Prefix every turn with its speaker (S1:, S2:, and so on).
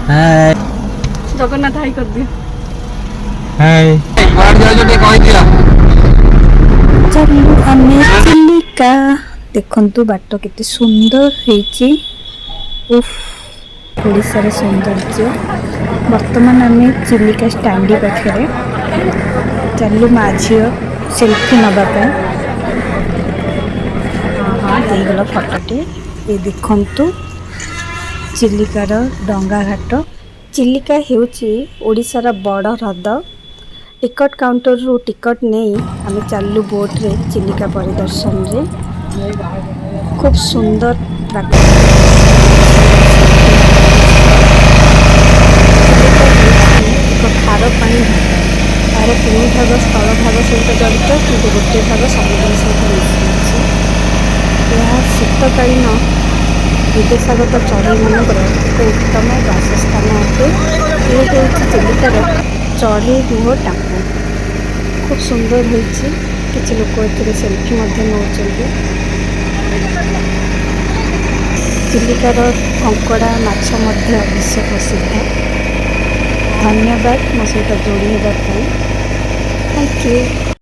S1: हाय
S2: Jagannath high कर दियो।
S1: हाय बाहर जाओ जो कह दिया
S3: चलू आमे चिलिका देखंतु बाट केते सुंदर हेची। उफ ओडिशार सौंदर्य। वर्तमान आमे चिलिका स्टैंडी पाखरे चलू माँ झील सेल्फी नबा पे। हाँ देगला फटोटे ये देखंतु चिलिकार डंगा घाट। चिलिका हेउची ओडिशार बड़ ह्रद। टिकट काउंटर रु टिकट नहीं आमे चालू बोट रे चिलिका परिदर्शन रे। खूब सुंदर खार पानी तार तीन भाग स्थल भाग सहित जड़ित कि गोटे भाग समुद्र सहित मिशी यह शीतकालीन विदेशागत चढ़ई मान एक उत्तम बासस्थान अटे। ये हूँ चिलिकार चढ़ई गुह टापू। खूब सुंदर होती किसी लोक ए सेल्फी नौकरी। चिलिकार कंकड़ा माछ विश्व प्रसिद्ध। धन्यवाद मो सहित जोड़ी होगा। Thank you.